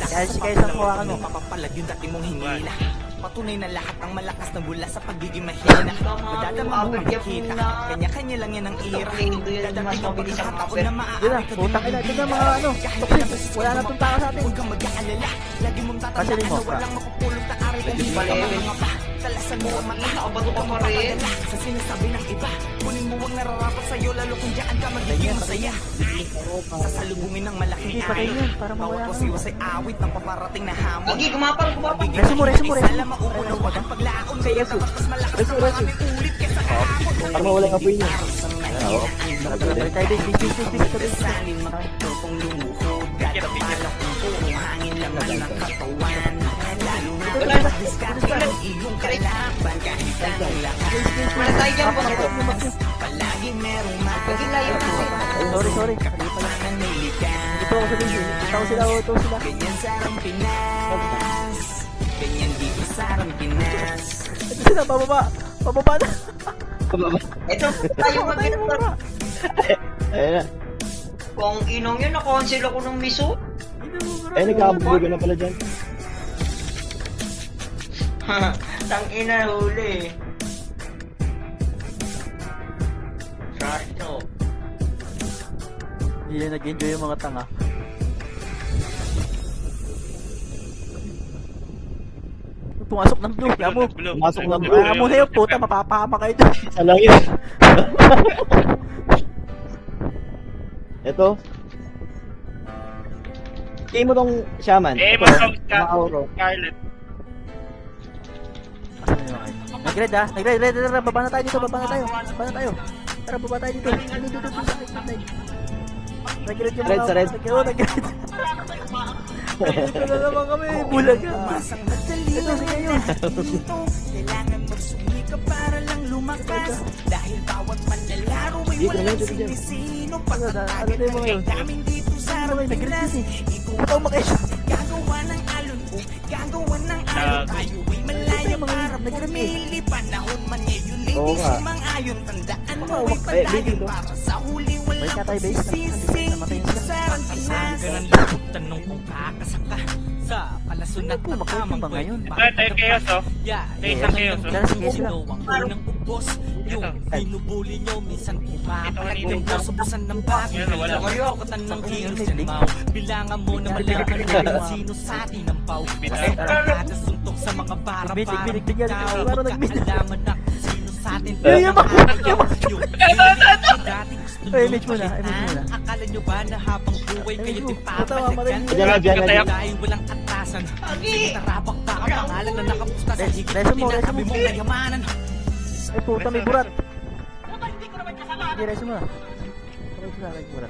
Kaya si Chaos ang kuha ka mo. Mapapalag yung dati mong hingila. Patunay na lahat ng malakas na bula sa pagiging mahina. Madadama mo makikita. Kanya-kanya lang yan ang ira. Dadating ang pagkakataon na Yun na, maaari ka putang ina. Ito na mga ano. Toxic. Wala na itong tao sa atin. Huwag kang mag-aalala. Lagi mong Kasi tatandaan mo, na walang makupulong na ari kung di pa Pala, mga pa. Talasan mo ang mata. Nakabato ka pa rin. Sa sinasabi ng iba. Kunin mo ang nararapat sa'yo lalo kung diyan ka magiging masaya. Sasalubungin ng malaking Hindi, patay araw. yan, para mawala Bawat ka. pasiwas ay awit ng paparating na hamon. Gagi, gumapang. Resumo, resumo. Alam mauunawa ang paglaon kaya dapat mas malakas ang maraming ulit kaysa kahapon. Para mawala yung apoy niya. Balik tayo din. Big. Salin magtutong lumuhod. Dadapalak ang puro hangin laman ng katawan. Lalo na kung madiskarte ang iyong kalaban kahit anong lakas. Wala tayo dyan, boss. Palagi merong Gagi, layo na. Sorry. makapangan may likas. Ito ako sa base. Ito sila. Ganyan sarang Pinas. Ganyan dito sarang Pinas. Ito sila, pababa na. Ito, tayo mag-ito. Ayun na. Kung inong yun, na-cancel ako ng miso. Ay, nagkakabuga na pala dyan. Tang ina, huli. Trash to. Hindi na nag-enjoy yung mga tanga. pumasok ng blue. Yamo. Pumasok ng blue. Yamo na yun, puta, mapapahama kayo dyan. Isa lang yun. Ito. Tingin mo tong shaman. Eh, Ito, masok ka. Mauro. Scarlet. Nag-red ha? Nag-red. Tara, baba na tayo dito. Baba na tayo. Tara, baba tayo dito. Dito. Nag-red yung Red sa red. Nag-red. Ito na naman kami. Bulag ka. Umasang madali Ito, sige yun. dito. Kailangan magsumikap para lang lumakas. Dahil bawat manlalaro ay Dito, walang dito. sinisino. Ano Patatagan tayo mga ng yun? damdamin dito sa Ano, nag-red Pinas. eh. Ikaw Ito, makisya. gagawa ng alon ko. Gagawa ng alon. Tayo ay malaya Mga para nag-red eh. pumili. Panahon man ngayon, Oo ladies, nga. sumang-ayon. Tandaan mo Oo, ay eh, padayon dito. para sa huli Balik walang ka tayo, base. pagsisisi. Namatay Dito siya. sa Pinas. Tanong kung kakasang ka sa palasunat Ano po, na makita tamang ba ngayon? Ito, yung chaos, oh. Yeah, May isang chaos, oh. Tara, sige sila. ang unang ubos. Yung binubuli nyo, minsan Ito, pumapalag kanina. ng boss. Busan ng bago. Yan, wala. Katan ng heroes yan, Mau. Bilangan mo na malaman kung sino sa atin ang pau. Kasi kada suntok sa mga bara Binig, parang binig, binig. tao. Parang nagbinig. Magkaalaman na kung sino sa atin. Yaman. Dati gusto Ay, nyo image muna, image muna. Akala nyo ba na habang buhay kayo Image di mo. Puta, mamatay papalagan? mo. Diyan na, diyan na, diyan. Dahil walang atasan. Tarabak pa ang pangalan na nakapusta sa higit. Reso mo, reso mo. Tinasabi mong kayamanan. Ay, puta, may burat. Sige, reso mo na. Reso na, reso mo na.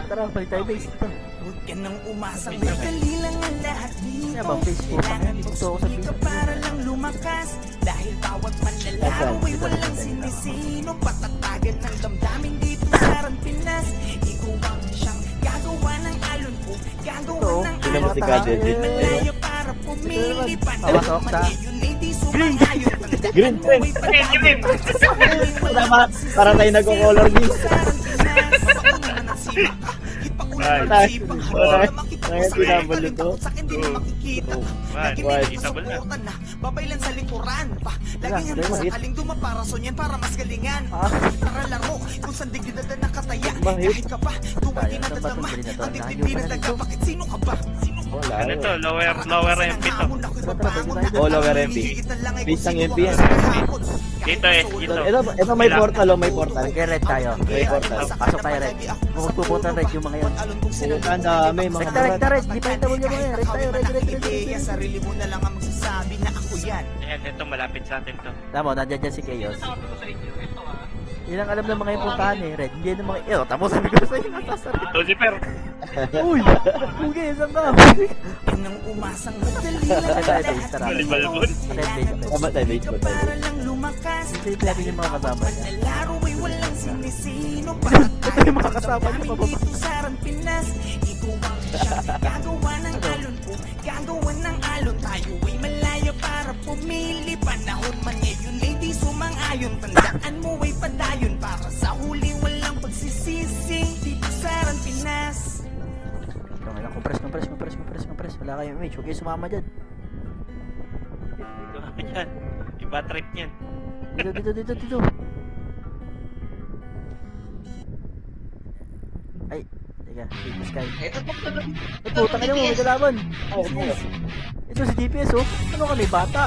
Tara, balik tayo base dito. Huwag ka nang umasang madali lang ang lahat dito. Kaya ba, Facebook pa kaya? Gusto ko sa Sumikap Facebook. para lang lumakas. Dahil bawat manlalaro ay walang sinisino. Patatagan ng damdamin dito sa Pinas. Ikaw ang siyang gagawa ng alon ko. Gagawa Ito, ng Tingnan mo alon si ko. Gadget. Malaya para pumili. Pasok Panahon sa- man ngayon, ladies, sumangayon. Tandaan Green, mo green. ay padayon para sa huli walang Para tayo nagko-color beam. Ay, Ay, tinabalo to. Sa akin din makikita. Lagi Why? may susuportan na. Babaylan sa likuran pa. Lagi Wala, handa sa mahit. kaling dumaparason yan para mas galingan. Ah. Tara laro kung saan dignidad na nakataya. Mahit. Kahit ka pa, tuwag Sayang, dinadadama. dapat yung green na to. Ang dibdib Layo pa na pinagdaga. dito. Bakit sino ka ba? Sino ka ba? Wala. Ano to? Lower MP to. Oh, lower MP. Base ng MP yan. Dito eh, dito. Ito may portal, oh, may portal. Nag-red tayo. May portal. Pasok tayo red. Magpupunta red yung mga yun. Ang dami, mga Rekta, rekta, red. Di pa yung tawag yung mga yan. Red tayo, red. Sarili mo na lang ang magsasabi na ako yan. Ayan, ito malapit sa atin to. Tama, nandiyan dyan si Chaos. Yun ang alam ng mga yung puntahan eh, red. Hindi yan ng mga... Tamo sabi ko sa'yo, nasa red. Lucifer! Uy! Pugi, saan ka? Yan ang umasang madali lang ang Tara, lahat tara. Balibalbon. Red base. Tama tayo, base mo tayo. para lang lumakas. Save natin yung mga kasama niya. Manlalaro ay walang sinisino. Ito yung mga kasama niya, mababa. Dito sa Pinas. Ikaw ang siyang gagawa ng alon ko. Gagawa ng alon. Tayo ay malaya para pumili. Panahon man ngayon, ladies, sumang-ayon. Tandaan mo ay padayon para sa huli walang pagsisisi. Dito sa Pinas. Compress. Wala kayong image. Huwag kayo sumama dyan. Ayan. Iba trip niyan. Dito. Ay, teka. Take the sky. Ito po. Ay, puta ka mo, may kalaban. Ito si DPS oh. Ano ka, may bata?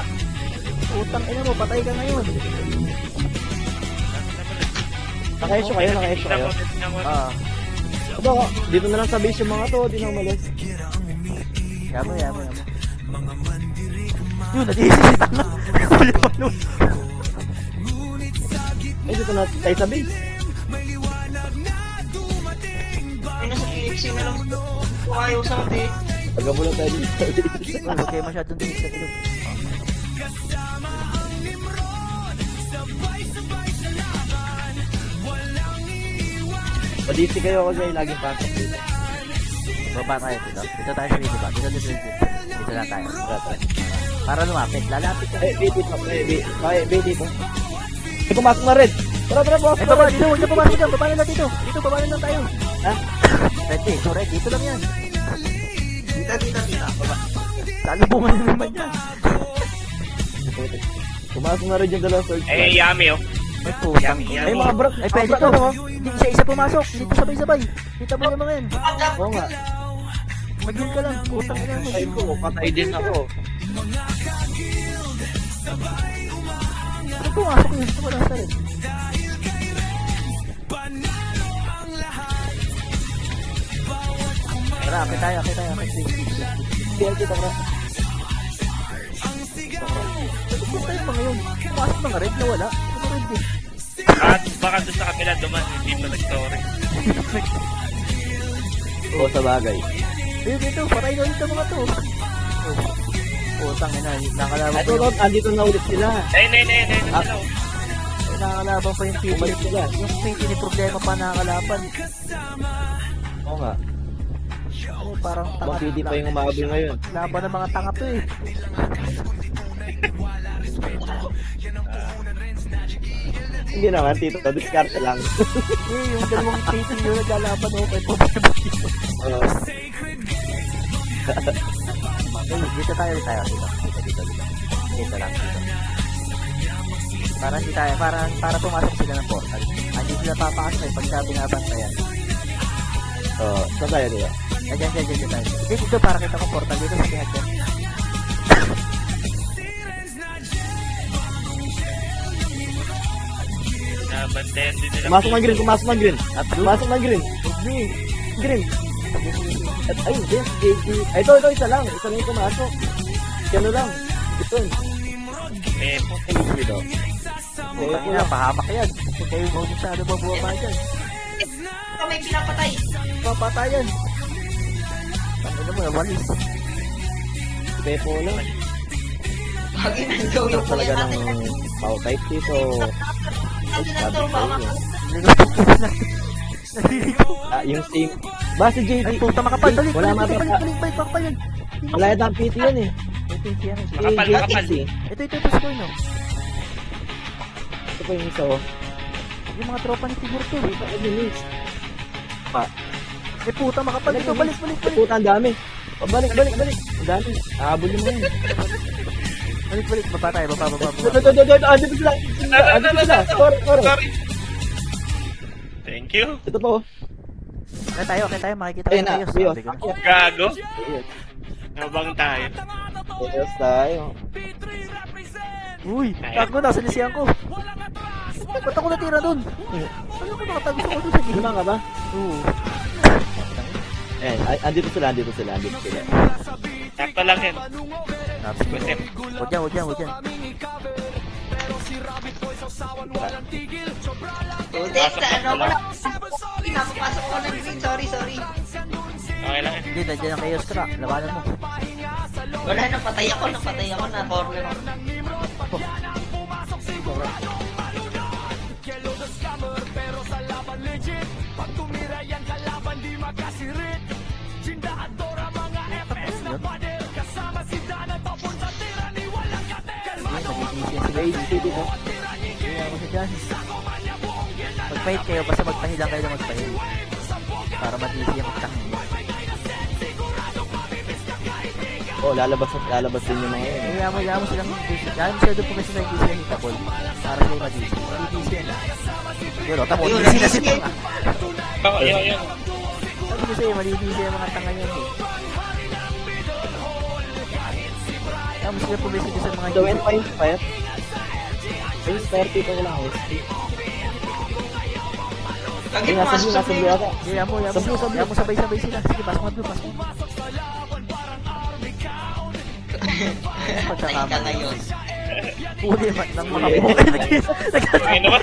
Putang ina mo, patay ka ngayon. Naka-issue kayo, naka-issue kayo. Ah, Aba, dito na lang sa base yung mga to, di na umalis. yamo. Yun, nag-iisip na. Huli pa nun. Ay, dito na tayo sa base. Ay, nasa PXC na lang. Kung ayaw sa atin. Taga mo lang tayo dito sa base. Huwag kayo masyadong tingin sa tulog. Madisi kayo kasi laging pasok dito. Baba tayo dito. Dito tayo sa video ba? Dito lang tayo. Para lumapit. Lalapit ka. Ay, B dito. Ay, B dito. Ay, kumasok na red. Tara, boss. Ay, baba dito. Huwag na pumasok dyan. Baba na lang dito. Dito, baba na lang tayo. Ha? Red eh. So, red. Dito lang yan. Tita. Baba. Lalubungan na naman yan. Kumasok na red yung dalawang sword. Eh, yummy oh. Ay, putang. Yummy. Ay, mga bro. Ay, pwede to. Hindi isa-isa pumasok. Dito sabay-sabay. Kita mo yung mga yan. Oo nga. Mag-heal ka lang. Putang ina mo. Patay ko, patay din ako. Ano pumasok yun? Ito wala sa rin. Tara, akit tayo. Kaya kita ko. Ano tayo pa ngayon? Pumasok mga red na wala. Ano red din? At baka doon sa kapila duman, hindi pa nag-story. Oo, sa bagay. Dito, patay na ulit ang mga to. Putang ina, nakalaban Ito, Lord, andito na ulit sila. Ay. Nakakalaban pa yung PT. Bumalik sila. Yung PT ni problema pa nakakalaban. Oo nga. Ano, parang tanga. Bang PD pa yung umabol ngayon. Laban ng mga tanga to eh. Hindi naman, Tito. Discard lang. Eh, yung dalawang PT nyo naglalaban ako kay problema. Oo. Dito tayo. Dito. Dito lang. Para hindi tayo, para pumasok sila ng portal. Hindi sila papasok eh, pagka binabantayan. Oo, saan tayo nila? Ayan, tayo. Dito, para kita ko portal. Dito sa lihat yan. Nabantayan din nila. Pumasok ng green, pumasok ng green. At pumasok ng green. Green. At ayun, yes, JG. Ito, isa lang yung pumasok. Ano lang. Ito. Eh, Hindi dito. Putang ina, pahamak yan. Kung kayo mo masyado mabuha dyan. Ito may pinapatay. Papatayan. Tangin mo, walis. Pepo lang. Lagi na ikaw yung Talaga kuya ng natin. power type dito. Natin na ito, baka Yung same. Ba si JD? Ay, puta makapal. Balik, Wala balik, mapapa. balik, pakpal yan. Wala yata ang PT yan eh. Ito yung siya. Makapal. Ito, score no. Ito pa yung isa oh. Yung mga tropa ni Timur to. Ito pa yung pa. Eh puta makapal ito. Balik. Puta, ang dami. Oh, balik. Ang dami. Habol yung mga yun. Balik. Baba tayo, baba. Andito sila. Sorry. thank you. Ito po. Okay tayo, makikita Ayun na. tayo. Biyo. Sabi ko. Gago. Nabang tayo. Ayos tayo. Uy, tago na, sinisiyan ko. Ba't ako natira dun? Ano ko nakatago sa ko dun sa gilid? Lima ka ba? Oo. Ayan, andito sila. Sakto lang yan. Napsin. Huwag yan. Udet, sa ano mo lang. Pinapapasok ko ng green. Sorry. Okay lang yan. Hindi, nandiyan ang chaos track. Labanan mo. Wala, napatay ako na corner ako. Magpahit kayo, basta magpahilang kayo na magpahil. Para madisi yung magtangin nyo. Oh, lalabas din yung mga yun. Kaya mo silang basic. Kaya mo sila doon po kasi na hindi sila hitable. Para sila madisi. Madisi yan ah. Yun o, tamo, Ayun, madisi na si nadisi Tanga. Baka, yun. Sabi ko sa'yo, madisi yung mga tanga yan eh. Kaya mo sila pumisi sa mga So, when pa inspire? Inspire people ko lang. Lagi Ay, nasa pumasok sa blue green. ata. Kaya mo sabay-sabay sila. Sige, pasok mo. Patay ka ngayon. Uli ng mga buhay. Ay naman.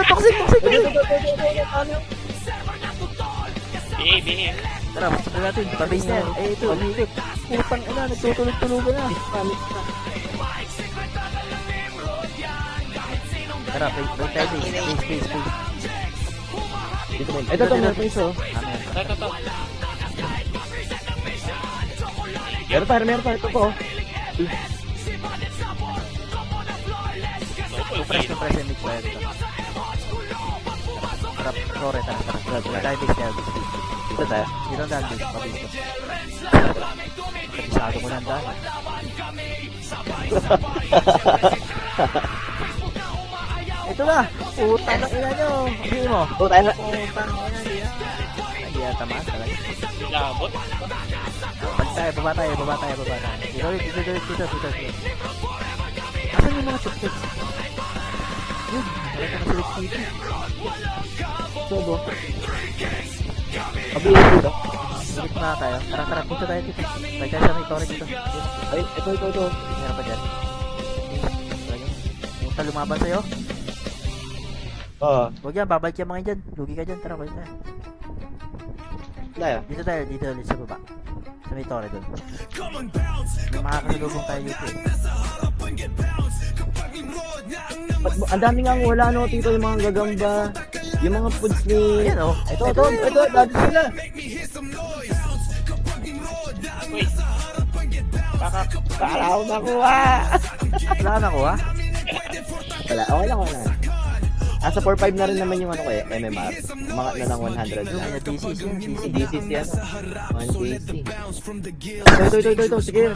Toxic. Bihi. Tara, pasok natin. Pabase na yan. Eh, ito. Umilit. Putang ina, nagtutulog-tulogan na. Tara, play tayo. Space. Dito mo. Ito, meron pa isa oh. Ito. Meron pa. Ito po oh. Press yung mix tayo dito. Tara, sorry, tara. Play tayo base tayo. Dito tayo. Dito ang daan base. Pabase ko. Kabisado ko na ang daan. Ito na! Putang ina nyo! Hindi mo! Oh, tayo na. Putang ina nyo! tamaan talaga. Inabot. Balik tayo, baba tayo. Dito. Asan yung mga chopsticks? Yun, nakita ko si Rick City. Sobo. Pabilis dito. Balik na tayo. Tara, dito tayo. Balik tayo sa may torre dito. Ay, ito. Meron pa dyan. Yung sa lumaban sa'yo. Oo. Huwag yan, babalik yung mga dyan. Lugi ka dyan, tara, balik tayo. Tayo. Dito ulit sa baba. Sa may torre doon. Makakasalubong tayo dito eh. Ang dami nga wala no tito yung mga gagamba. Yung mga foods ni... Ayan oh. Ito, dati sila. Wait. Para ako nakuha. Wala ka nakuha? Wala, okay lang. Sa 4-5 na rin naman yung ano ko eh, MMR. Mga na lang 100 Yung lang. DCs yun, DCs yan. 1DC. Ito. Sige.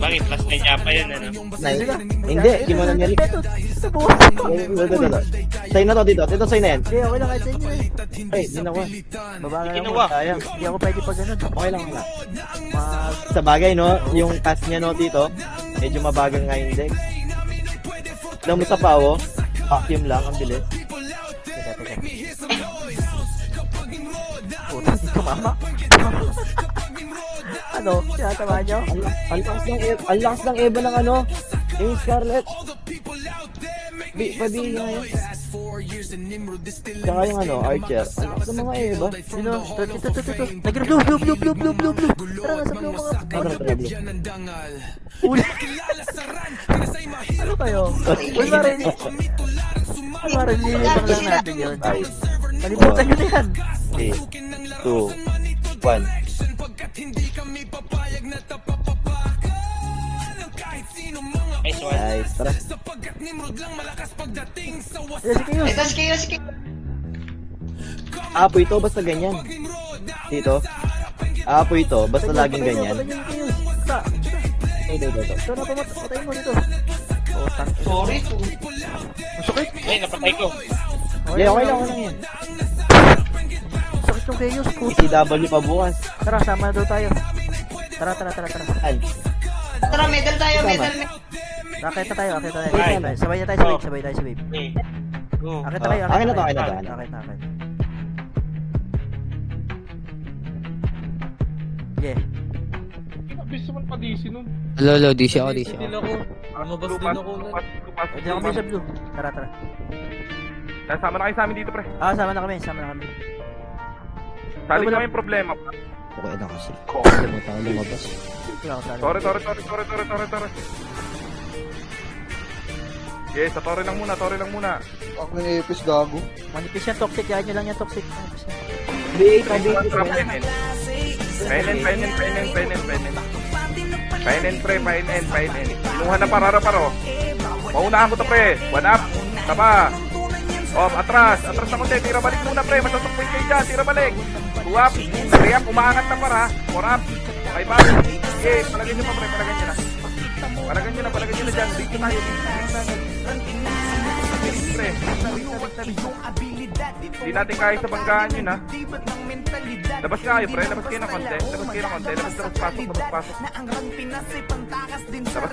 Bakit? Plus 9 niya pa yun, ano? Hindi, kinuha na rin. Ito, bukas. Sa'yo na to dito. Ito sa'yo na yan. Hindi, okay lang kahit sa inyo eh. Ay, di na ko. Baba ka lang Ginawa. mo. Sayang. Hindi ako pwede pa ganun. Okay lang. Mag... Sa bagay, no? Yung task niya, no, tito? Medyo mabagal nga yung index. Alam mo sa pao, vacuum lang, ang bilis. Teka. Puta, hindi tumama. Ano? Sinatama nyo? Ang lakas ng Eva ng ano, yung Scarlet. Pabihin nga yun. Tsaka yung ano, Archer. Ang lakas ng mga Eva. Sino? Ito. Nag-blue. Tara, nasa blue mga... Tara, blue. Uli. Ano kayo? Kunwari nililibang lang natin yun. Malimutan nyo na yan. 3, 2, 1. Nice one. Nice, tara. Sige kayo. Apo ito, basta ganyan. Dito. Apo ito, basta laging ganyan. Ito. Ito na, patayin mo dito. Tang. Sorry. Masakit. Ay, napatay ko. Okay lang yan. Sakit yung Keyos. ECW pa bukas. Tara, sama na daw tayo. Tara. Al. Tara, medal tayo, Tama. medal. Akit na tayo. Right. Sabay na tayo sa wave. Okay. Go. Akit na tayo. Akin na to. Yeah. Gusto mo pa DC nun. Lolo, DC ako. Din ako. Lumabas din ako nun. Pwede na kami sa blue. Tara. Sama na kayo sa amin dito, pre. Sama na kami. Sali nyo yung problema. Okay na kasi. Kalimutan ko lumabas. Tore. Yes, sa tore lang muna. Ako ng epis gago. Manipis yan, toxic. Kaya nyo lang yan, toxic. B8. Painin, pre. Inuha na pararo. Maunahan ko to, pre. One up. Taba. Atras na konti. Tira balik muna, pre. Masasukpin kayo dyan. Tira balik. 2 up. 3 up. Umaangat na para. 4 up. 5 up. Okay, palagyan nyo pa, pre. Palagyan nyo na dyan. Dito tayo. Pre. Hindi natin kaya sa banggaan yun, ha. Labas kayo, pre. Labas kayo ng konti. Labas.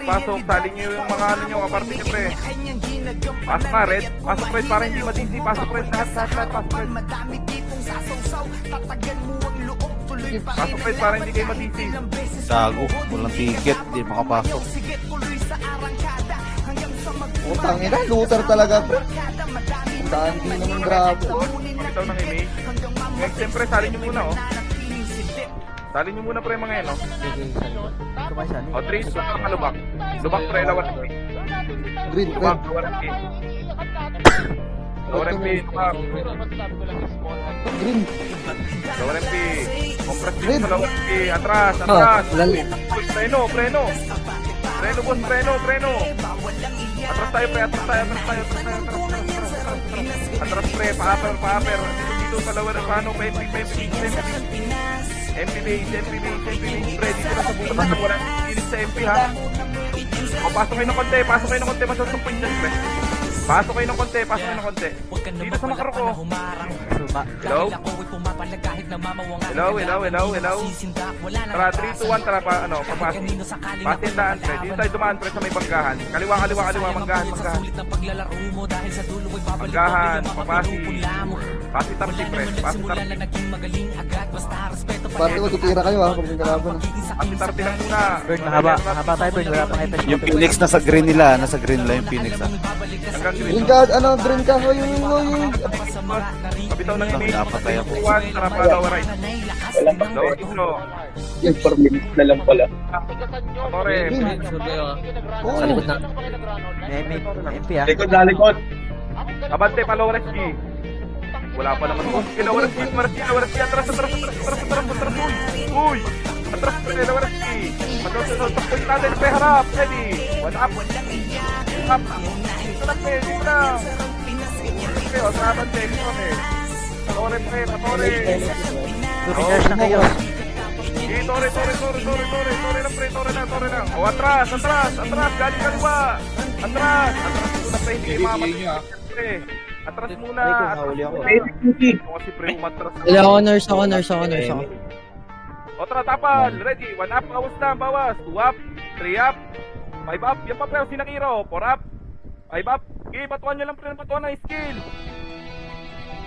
Pasok. Sali nyo yung mga ano nyo, kaparte nyo, pre. Pasok ka, Red. Pasok, Red, para hindi madisi. Pasok, Red. Lahat. Pasok, Red. Pasok, Red, para hindi kayo madisi. Gago. Walang ticket. Di makapasok. Utang ina. Luther talaga, bro. Daan din naman grabe. Ito ng image. Ngayon, siyempre, sali nyo muna, oh. Sali nyo muna, pre, mga yan, oh. Kumaisa. 3, lubak. Lubak, pre, lawan. Green, Lubak, red. lawan. Lawan, lubak. Green. Lawan, compress din sa lawan. Atras. Preno. Atras tayo, pre. Atras, pre. Paaper. Dito sa lawan. Paano? MP base. Pre, dito na sa butas. Walang inis sa MP, ha? O, pasok kayo ng konti, masusumpoy dyan, pre. Pasok kayo ng konti. Dito sa makaro ko. Hello? Hello? Tara, 3, 2, 1, tara, papasok. Pasindaan, pre. Dito tayo dumaan, pre, sa may banggahan. Kaliwa, manggahan. Manggahan, papasi. Pasi tarsi, pre. Pasi tarsi. Pati magtitira kayo ha, pag nagkalaban. Pasi tarsi lang muna. Bird, mahaba tayo, Bird. Wala pang epes. Yung Phoenix nasa green nila yung Phoenix ha. Hanggang Green ka, green ka, yung Kapitaw ng image. Napatay ako. 1, tara, pa, lower right. Lower intro. Yung 4 minutes na lang pala. Tore. Oo. MP ah. Likod na likod. Abante, pa lower SG. Wala pa naman. Lower SG. Atras. Uy! Atras, pre, lower SG. Magkakasal natin, pre, harap. Ready. One up. Up. Dito lang, pre, dito lang. Okay, o, abante, Tore. Patore. Souvenirs na kayo. Okay, Tore lang. O, atras. Galing kaliwa. Atras muna, pre, hindi kayo mamatay. Pre. Atras muna. Ay, kung nahuli ako. Kasi pre, umatras. Honors ako. O, tara, tapal. Ready. 1 up, bawas. 2 up. 3 up. 5 up. Yan pa, pre, sinakiro. 4 up. 5 up. Okay, batuan nyo lang, pre, batuan ng skill.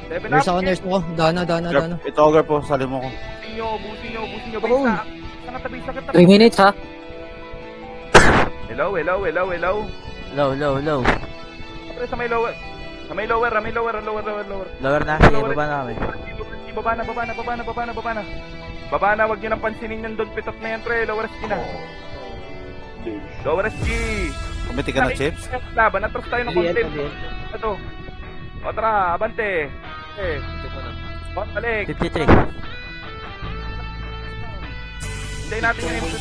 7 up. Honors ako. Dana. Ito, Ogre po, salim mo ko. Busin nyo. Basta. Tabi. 3 minutes ha. Hello. Low. Pre, sa may lower. Lower. Lower na. Sige, baba na kami. Baba na, wag nyo nang pansinin yung doon pitot na yan, pre. Lower SG na. Lower SG. Kumiti ka na, Chips? Laban, atras tayo ng content. Ito. O, tara, abante. Okay. Balik. 53. Hintayin natin yung M2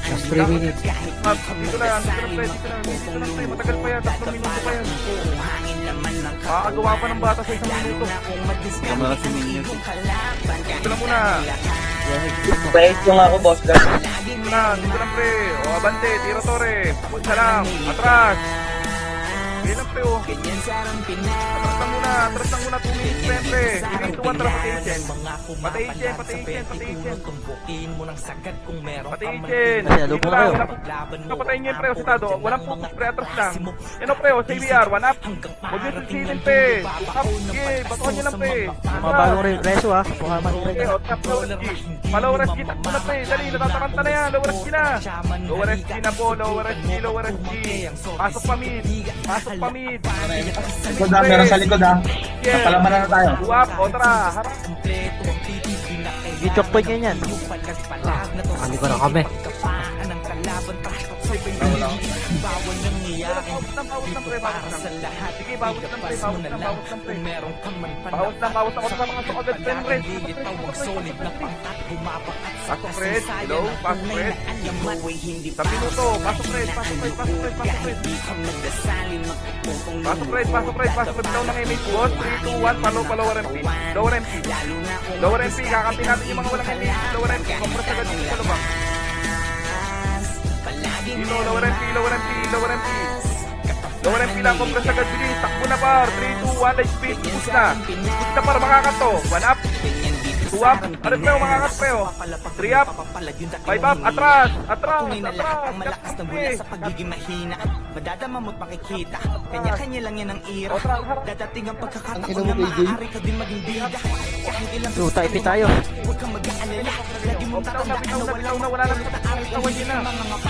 Just 3 minutes. Dito lang, pre. Matagal pa yan, 3 minuto pa yan. Makakagawa pa ng bata sa 1 minuto. Tama na si Minion. Dito lang muna. Bait yung ako, boss. Dito lang, pre. O, abante, tira, Tore. Punta lang, atras. Ganyan lang, pre, o. Atras lang muna, 2 minutes, pre. Hindi ito, atras, patayin. Patayin. Kasi lubong na kayo. Patayin nyo yung pre, o, sitado. Walang focus, pre, atras lang. Yan o, pre, o, sa ABR, 1 up. Huwag nyo susilin, pre. 2 up, okay, batuhan nyo lang, pre. Mga bagong reso ah. Baka mag-reso. Okay, o, tap, lower SG. Lower SG, takbo na, pre. Dali, natatakanta na yan. Lower SG na. Lower SG na po, lower SG. Pasok pa mid. Likod na, meron sa likod ha. Yeah. Napalaman na tayo. Uwap, o, tara, harap. I-choke point nyo yan. Kali ko na kami. Bawat ng pre. Sige, bawat ng pre. Bawat ng ako sa mga sukagad, pre. Pasok, pre. Hello, pasok, pre. 3 minuto. Pasok, pre. Bitaw ng image, boss. 3, 2, 1, lower MP. Lower MP, kakampi natin yung mga walang image. Lower MP, compress agad dito sa lubang. Dito, lower MP lang, compress agad, bilis. Takbo na, par. 3, 2, 1, light speed. Push na, par, makakanto. 1 up. 2 up. Ano, preo, makakanto, preo. 3 up. 5 up. Atras. Malakas ng bula sa pagiging mahina. Madadama mo't makikita. Kanya-kanya lang yan ang ira. Dadating ang pagkakataon na maaari ka din maging bida. Kahit ilang So, type tayo. huwag kang mag-aalala. Lagi mong tatandaan na Wala na.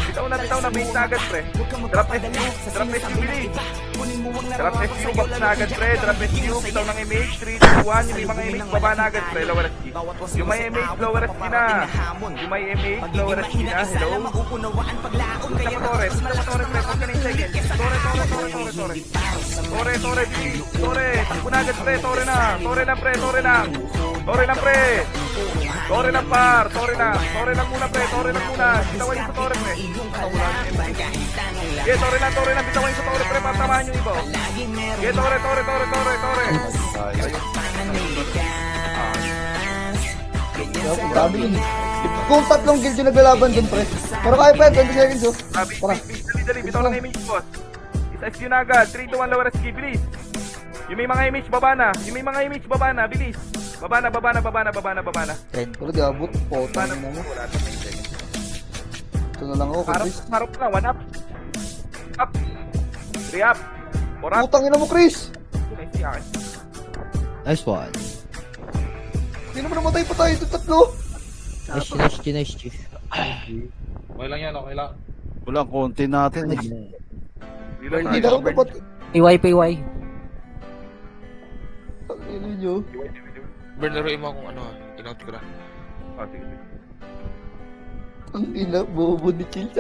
Bitaw na, base na agad, pre. Drop SQ, bilis. Drop SQ, box na agad, pre. Drop SQ, bitaw ng image. 3, 2, 1, yung may mga image, baba na agad, pre. Lower SQ. Yung may image, lower SQ na. Hello. Tore, pre. Pagka na yung second. Tore, bilis. Tore, takbo na agad, pre. Tore lang, pre. Tore lang, par. Tore lang muna, pre. Bitawan yung sa Tore, pre. Okay, Tore lang. Bitawan yung sa Tore, pre. Patamahan yung iba. Okay, Tore. Ang dami yun eh. Kung tatlong guild yung naglalaban dun, pre. Pero kaya pa yan, 20 seconds oh. Tara. Dali, bitaw lang image, boss. Isa-SQ na agad. 3, 2, 1, lower SQ, bilis. Yung may mga image, baba na. Yung may mga image, baba na, bilis. Baba na. Pero di abot. Potang na mo. Wala na, 10 seconds. Ito na lang ako, Chris. Harap na, 1 up. Up. 3 up. 4 up. Putang ina mo, Chris. Nice, akin. Nice one. Hindi naman namatay pa tayo ito tatlo. Nice. Okay lang yan, okay lang. Wala, konti natin eh. Hindi na ako dapat. PY. Ang ina nyo. Burn, laruin mo kung ano ha. Inout ko na. Sige. Ang ina, bobo ni Chill.